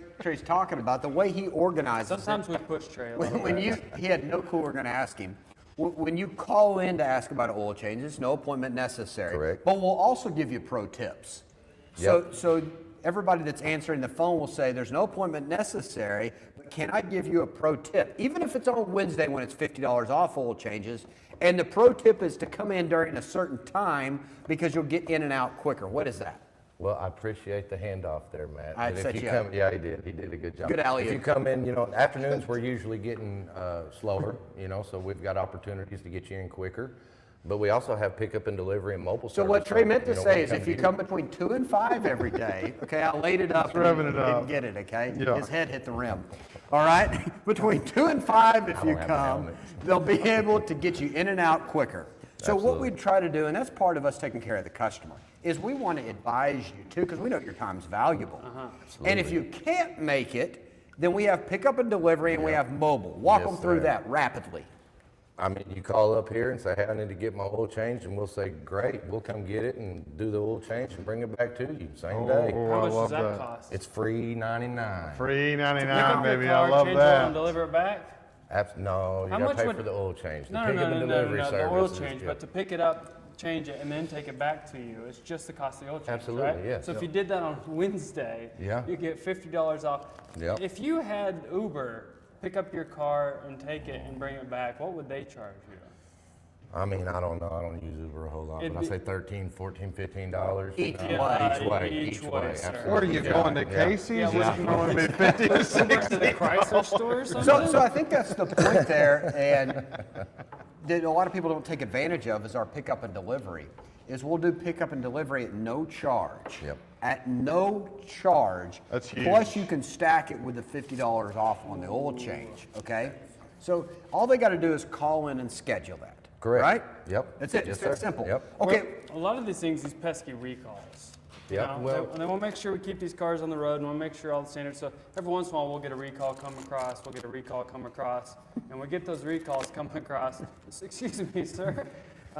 talking about, the way he organizes it, Sometimes we push Trey a little when bit. he had no clue we are going to ask him. When you call in to ask about oil changes, no appointment necessary. Correct. But we'll also give you pro tips. So everybody that's answering the phone will say, there's no appointment necessary, but can I give you a pro tip? Even if it's on Wednesday when it's $50 off oil changes, and the pro tip is to come in during a certain time because you'll get in and out quicker. What is that? Well, I appreciate the handoff there, Matt. I'd But set if you you up. come, yeah, he did. He did a good job. Good alley-oop. If you come in, you know, afternoons we're usually getting slower, you know, so we've got opportunities to get you in quicker. But we also have pickup and delivery and mobile So service. what Trey meant to you know, say when is if you to come between 2 and 5 every day, okay, I laid it up and revving he it didn't up. get it, okay? Yeah. His head hit the rim. All right? Between 2 and 5 if you don't have a come, helmet. they'll be able to get you in and out quicker. So what Absolutely. we try to do, and that's part of us taking care of the customer, is we want to advise you too, because we know your time's valuable. And if you can't make it, then we have pickup and delivery and we have mobile. Walk Yes, them through sir. that rapidly. I mean, you call up here and say, hey, I need to get my oil changed, and we'll say, great, we'll come get it and do the oil change and bring it back to you same day. Oh, How I much does love that that. cost? It's free 99. Free Pick 99, up your baby. car, I love change oil, and that. deliver it back? No, you How gotta much pay would- for the oil change. The No, pickup and delivery the service oil is change, just- but to pick it up, change it, and then take it back to you, it's just the cost of the oil change, Absolutely, right? yes. So if you did that on Wednesday, Yeah. you get $50 off. Yep. If you had Uber pick up your car and take it and bring it back, what would they charge you? I mean, I don't know. I don't use Uber a whole lot, It'd but I be- say $13, $14, $15. Each you know, way. Each way. Each way, sir. absolutely. Where are you Yeah, going to yeah. Casey's? Yeah, Is it going to be 50 or 60? Uber to the Chrysler store or something? So I think that's the point there, and that a lot of people don't take advantage of is our pickup and delivery. Is we'll do pickup and delivery at no charge. Yep. At no charge. That's huge. Plus you can stack it with the $50 off on the oil change. Okay. So all they got to do is call in and schedule that. Correct. Right. Yep. That's it. Yes, It's that sir. simple. Yep. Okay. A lot of these things, these pesky recalls. you Yeah, know, well- they want to make sure we keep these cars on the road and we'll make sure all the standards. So every once in a while we'll get a recall come across, we'll get a recall come across, and we get those recalls come across. Excuse me, sir.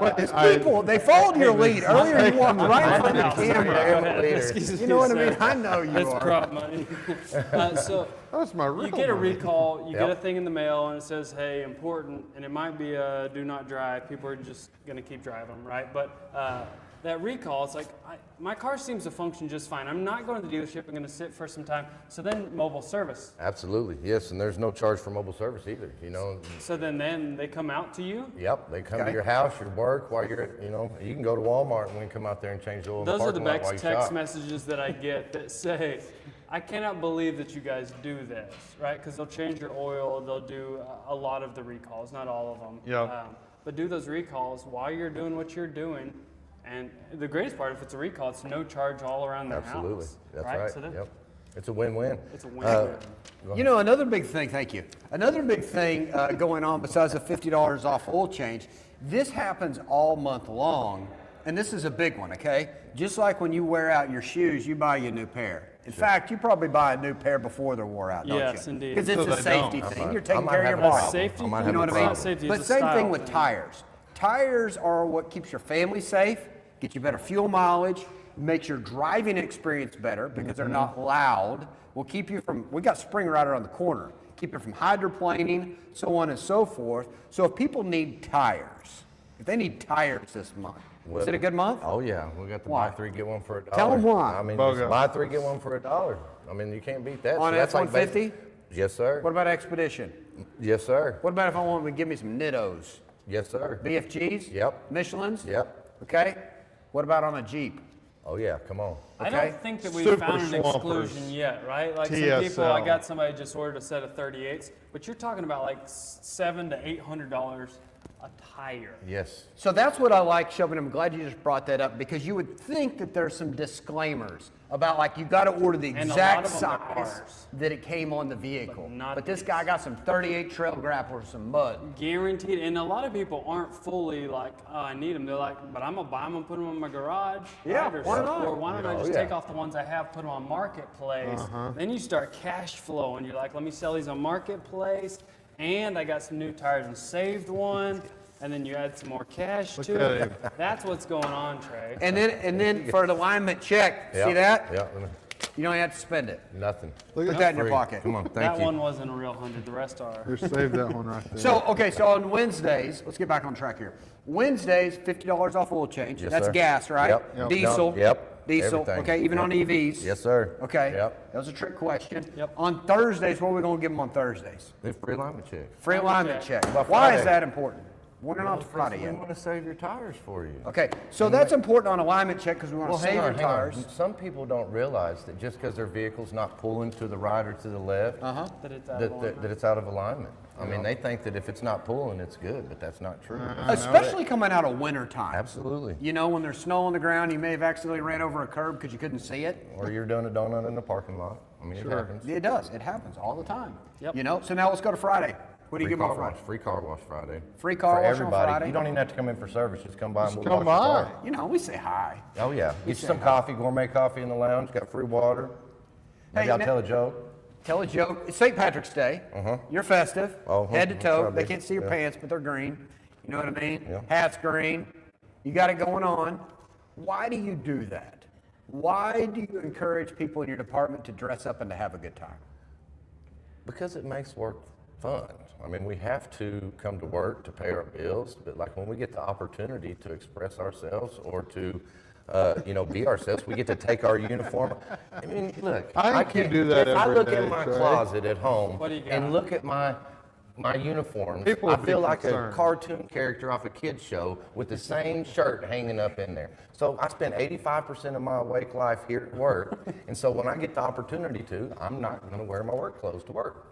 It's people. They followed your lead earlier. You walked right from the camera. Excuse me, You know what I mean? sir. I know you That's are. prop money. So That's my real you get a money. recall, you get a Yep. thing in the mail, and it says, "Hey, important," and it might be a "do not drive." People are just gonna keep driving, right? But that recall, it's like my car seems to function just fine. I'm not going to the dealership. I'm gonna sit for some time. So then mobile service. Absolutely, yes, and there's no charge for mobile service either, you know. So then they come out to you. Yep, they come Okay. to your house, your work, while you're, you know, you can go to Walmart and we can come out there and change the oil in the Those are the parking lot while best you text shop. messages that I get that say, I cannot believe that you guys do this, right? Because they'll change your oil, they'll do a lot of the recalls, not all of them. Yeah. But do those recalls while you're doing what you're doing. And the greatest part, if it's a recall, it's no charge all around the Absolutely, house. that's right, So that, yep. It's a win-win. it's a win-win. You know, another big thing, thank you. Another big thing going on besides the $50 off oil change, this happens all month long, and this is a big one, okay? Just like when you wear out your shoes, you buy you a new pair. In fact, you probably buy a new pair before they're wore out, don't you? Yes, indeed. Because it's So a they safety don't. thing. You're I taking might care of have your a body. problem. Safety? I might You have know a what I mean? problem. Safety But is a same style thing with thing. tires. Tires are what keeps your family safe, get you better fuel mileage, makes your driving experience better because they're not loud. Will keep you from, we got spring right around the corner, keep you from hydroplaning, so on and so forth. So if people need tires, if they need tires this month, is it a good month? Oh yeah, we got the Why? buy three, get one for $1. Tell 'em why. I mean, Bogo. just buy three, get one for $1. I mean, you can't beat that. On So that's like F-150? Yes, sir. What about Expedition? Yes, sir. What about if I want to give me some Nittos? Yes, sir. BFGs? Yep. Michelins? Yep. Okay. What about on a Jeep? Oh yeah, come on. I Okay. don't think that we've Super found an swampers. exclusion yet, right? Like some people, I TSL. got somebody just ordered a set of 38s, but you're talking about like $700 to $800 a tire. Yes. So that's what I like, Shelby. I'm glad you just brought that up because you would think that there's some disclaimers about like you got to order the And a exact lot of them are size ours. that it came on the vehicle. not But this these. guy got some 38 trail grapplers, some mud. Guaranteed. And a lot of people aren't fully like, oh, I need them. They're like, but I'm gonna buy them and put them in my garage. Yeah, right? Or, why not? Or why don't I Oh, just yeah. take off the ones I have, put them on Marketplace? Then you start cash flow, and you're like, let me sell these on Marketplace, and I got some new tires and saved one. And then you add some more cash Look to at it. That's what's going on, Trey. And then for an alignment check, see Yep, that? Yep. You don't have to spend it. Nothing. Look Put at that in your Free. pocket. Come on, thank That you. one wasn't a real 100. The rest are. Here, save that one right there. So, okay, so on Wednesdays, let's get back on track here. Wednesdays, $50 off oil change. Yes, That's sir. gas, right? Yep. Yep. Diesel. Yep. Diesel. Everything. Okay, even Yep. on EVs. Yes, sir. Okay. Yep. That was a trick question. Yep. On Thursdays, what are we going to give them on Thursdays? The free alignment check. Free alignment check. About Why is Friday. that important? We're not to Friday We yet. want to save your tires for you. Okay, so that's important on alignment check because we want Well, to save hang your on, hang on. tires. Some people don't realize that just because their vehicle's not pulling to the right or to the left, Uh-huh. That it's out of that alignment. it's out of alignment. I mean, they think that if it's not pulling, it's good, but that's not true. Especially coming out of winter time. Absolutely. You know, when there's snow on the ground, you may have accidentally ran over a curb because you couldn't see it. Or you're doing a donut in the parking lot. I mean, it happens. It does. It happens all the time. Yep. You know, so now let's go to Friday. What do you Free give them car on Friday? wash. Free car wash Friday. Free car For wash on everybody. Friday? You don't even have to come in for service. Just come by and we'll come wash your by. car. You know, we say hi. Oh yeah. Get you some coffee, gourmet coffee in the lounge. Got free water. Maybe Hey, I'll now- tell a joke. Tell a joke. It's St. Patrick's Day. You're festive. Uh-huh. Head to toe. Try to They be. can't see your Yeah. pants, but they're green. You know what I mean? Yeah. Hat's green. You got it going on. Why do you do that? Why do you encourage people in your department to dress up and to have a good time? Because it makes work fun. I mean, we have to come to work to pay our bills, but like when we get the opportunity to express ourselves or to, be ourselves, we get to take our uniform. I mean, look. I think you do that If I every look day, in my Trey. closet at home What do you got? and look at my uniforms, People I would be feel like a concerned. cartoon character off a kid's show with the same shirt hanging up in there. So I spend 85% of my awake life here at work, and so when I get the opportunity to, I'm not going to wear my work clothes to work.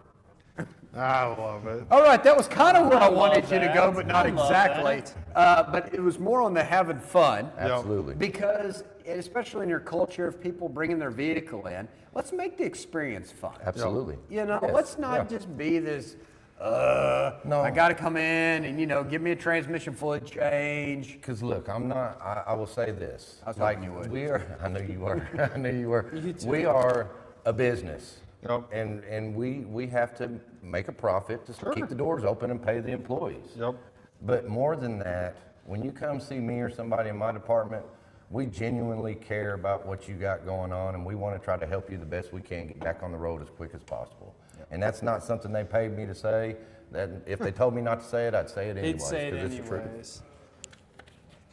I love it. All right, that was kind of where I love wanted you to that. go, but not I love exactly. But it was more on the having fun. Absolutely. Because, especially in your culture of people bringing their vehicle in, let's make the experience fun. Absolutely. You know, Yes, let's not yeah. just be this, No. I got to come in and, give me a transmission fluid change. Because look, I will say this. I was like, hoping you would. we are, I know you were, I knew you were. You too. We are a business. Yep. And we have to make a profit to keep the doors open and pay the employees. Yep. But more than that, when you come see me or somebody in my department, we genuinely care about what you got going on, and we want to try to help you the best we can get back on the road as quick as possible. And that's not something they paid me to say. That if they told me not to say it, I'd say it anyways. He'd say it 'cause it's the truth. anyways.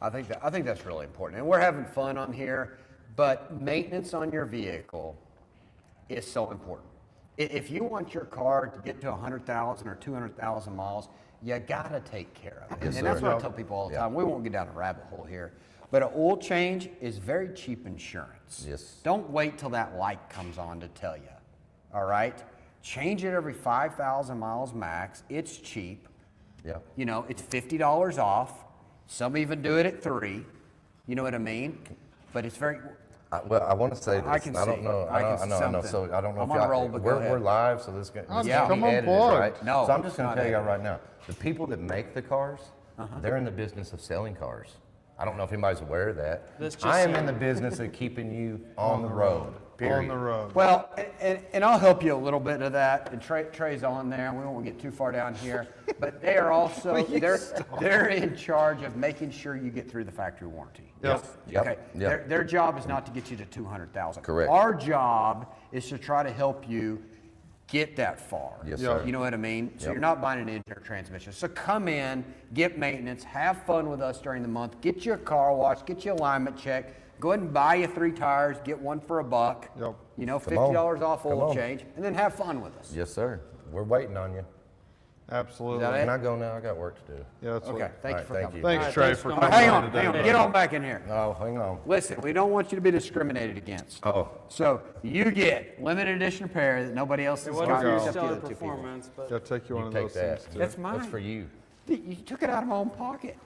I think that's really important. And we're having fun on here, but maintenance on your vehicle is so important. If you want your car to get to 100,000 or 200,000 miles, you gotta take care of it. Yes, and that's sir. what I tell people all the time. We won't get down a rabbit hole here, but an oil change is very cheap insurance. Yes. Don't wait till that light comes on to tell you. All right? Change it every 5,000 miles max. It's cheap. Yeah. You know, it's $50 off. Some even do it at $3. You know what I mean? But it's very. Well, I want to say this. I can don't see. know. I can I see know. something. So I don't know I'm if on a y'all. roll, but go ahead. We're live, so this is I'm Yeah. be edited, unplugged. right? No, So I'm just it's going not to tell you edited. right now, the people that make the cars, they're in the business of selling cars. I don't know if anybody's aware of that. That's just I am so- in the business of keeping you on the road. Period. On the road. Well, and I'll help you a little bit of that. And Trey's on there. We won't get too far down here, but they are also they're in charge of making sure you get through the factory warranty. Yep. Yep. Okay. Yep. Their job is not to get you to 200,000. Correct. Our job is to try to help you get that far. Yes, Yeah. sir. You know what I mean? So Yep. you're not buying an engine or transmission. So come in, get maintenance, have fun with us during the month, get you a car wash, get you alignment check, go ahead and buy you 3 tires, get one for $1. Yep. You know, Come on. $50 off Come oil on. change, and then have fun with us. Yes, sir. We're waiting on you. Absolutely. Is that it? Can I go now? I got work to do. Yeah, that's Okay, what. thank All you for right, thank coming. you. Thanks, All right, Trey, thanks for for coming coming. Hang on, today. hang on, get on back in here. Oh, hang on. Listen, we don't want you to be discriminated against. Oh. So you get limited edition repair that nobody else It has wasn't got for your except the stellar other 2 people. performance, but Gotta take you one You of take those that. things too. That's mine. That's for you. You took it out of my own pocket.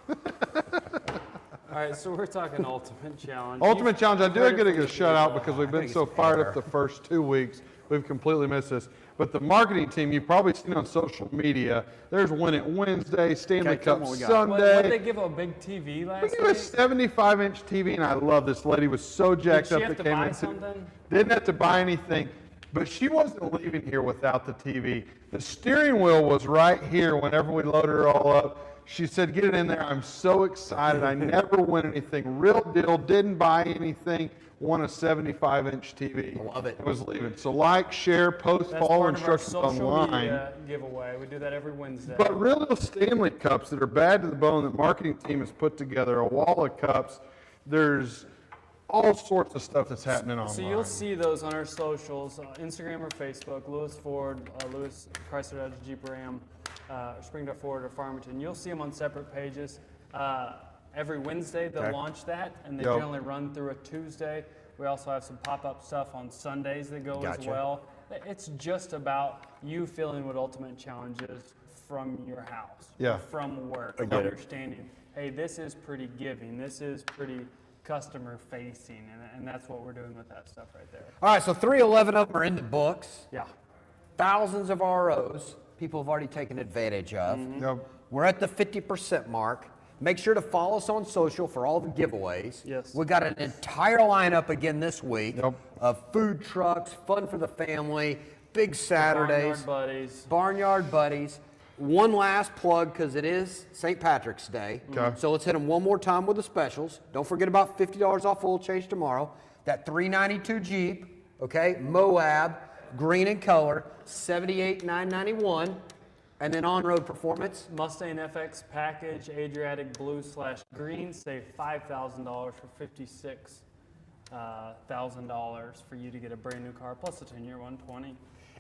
All right, so we're talking Ultimate Challenge. Ultimate You've Challenge, I do heard get it to from get a the shout out people. because we've been think so it's fired up fair. the first 2 weeks. We've completely missed this. But the marketing team, you've probably seen on social media, there's Win It Wednesday, Stanley Okay, tell Cup 'em what we got. Sunday. What, they give a big TV We last gave a week? 75-inch TV, and I love this lady. Was so jacked she up have that to came buy in. something? Didn't have to buy anything, but she wasn't leaving here without the TV. The steering wheel was right here whenever we loaded her all up. She said, "Get it in there." I'm so excited. I never win anything. Real deal. Didn't buy anything. Won a 75-inch TV. Love it. It was leaving. So like, share, post, That's follow part of our instructions social online. media giveaway. We do that every Wednesday. But real Stanley Cups that are bad to the bone, the marketing team has put together, a wall of cups. There's all sorts of stuff that's happening online. So you'll see those on our socials, Instagram or Facebook, Lewis Ford, Lewis Chrysler Dodge Jeep Ram, Springdale Ford or Farmington. You'll see them on separate pages. Every Wednesday they'll launch that, and they Yep. generally run through a Tuesday. We also have some pop-up stuff on Sundays that go as Gotcha. well. It's just about you feeling what Ultimate Challenge is from your house, Yeah. or from work, get it. understanding, hey, this is pretty giving, this is pretty customer facing, and that's what we're doing with that stuff right there. All right, so 311 of them are in the books. Yeah. Thousands of ROs people have already taken advantage of. Yep. We're at the 50% mark. Make sure to follow us on social for all the giveaways. Yes. We got an entire lineup again this week Yep. of food trucks, fun for the family, big Saturdays, Barnyard Buddies. Barnyard Buddies. One last plug because it is St. Patrick's Day. Okay. So let's hit them one more time with the specials. Don't forget about $50 off oil change tomorrow. That 392 Jeep, okay, Moab, green in color, $78,991. And then on-road performance, Mustang FX package, Adriatic Blue/Green, save $5,000 for $56,000 for you to get a brand new car plus a 10-year 120.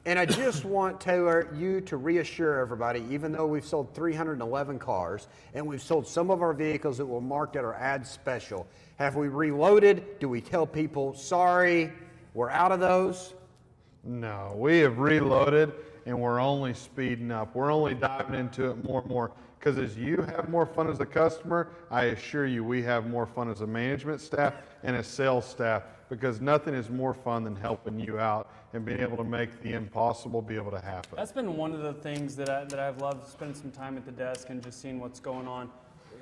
and I just want, Taylor, you to reassure everybody, even though we've sold 311 cars and we've sold some of our vehicles that were marked at our ad special, have we reloaded? Do we tell people, sorry, we're out of those? No, we have reloaded and we're only speeding up. We're only diving into it more and more because as you have more fun as a customer, I assure you we have more fun as a management staff and a sales staff because nothing is more fun than helping you out and being able to make the impossible be able to happen. That's been one of the things that I've loved, spending some time at the desk and just seeing what's going on.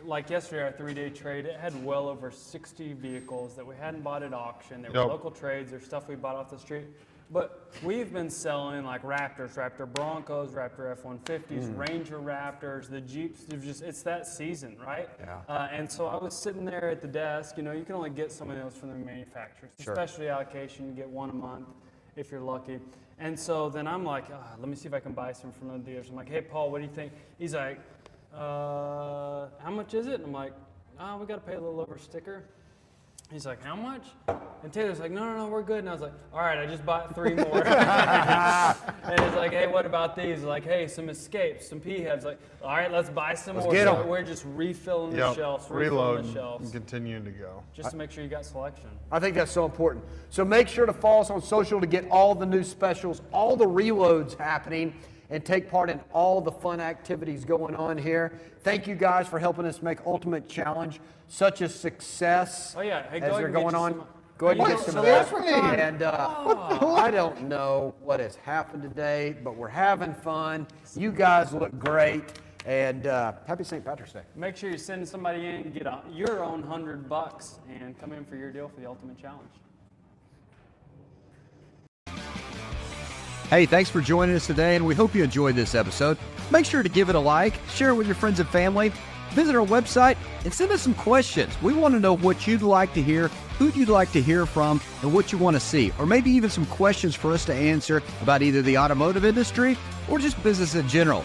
Like yesterday, our 3-day trade, it had well over 60 vehicles that we hadn't bought at auction. They were Yep. local trades, they're stuff we bought off the street. But we've been selling like Raptors, Raptor Broncos, Raptor F-150s, Ranger Raptors, the Jeeps. It's that season, right? Yeah. And so I was sitting there at the desk. You know, you can only get some of those from the manufacturers. Sure. Specialty allocation, you get one a month if you're lucky. And so then I'm like, let me see if I can buy some from the dealers. I'm like, hey, Paul, what do you think? He's like, how much is it? And I'm like, we got to pay a little over sticker. He's like, how much? And Taylor's like, no, we're good. And I was like, all right, I just bought 3 more. And he's like, hey, what about these? Like, hey, some Escapes, some PHEVs. Like, all right, let's buy some more. get So 'em. we're just refilling the Yep. shelves, refilling Reloading the shelves, and continuing to go. just to make sure you got selection. I think that's so important. So make sure to follow us on social to get all the new specials, all the reloads happening, and take part in all the fun activities going on here. Thank you guys for helping us make Ultimate Challenge such a success Oh, yeah. Hey, as go they're ahead and get going you on. some- Go ahead and Are get you some so of that. listening? And I don't know what has happened today, but we're having fun. You guys look great. And happy St. Patrick's Day. Make sure you're sending somebody in and get your own $100 and come in for your deal for the Ultimate Challenge. Hey, thanks for joining us today, and we hope you enjoyed this episode. Make sure to give it a like, share it with your friends and family, visit our website, and send us some questions. We want to know what you'd like to hear, who you'd like to hear from, and what you want to see, or maybe even some questions for us to answer about either the automotive industry or just business in general.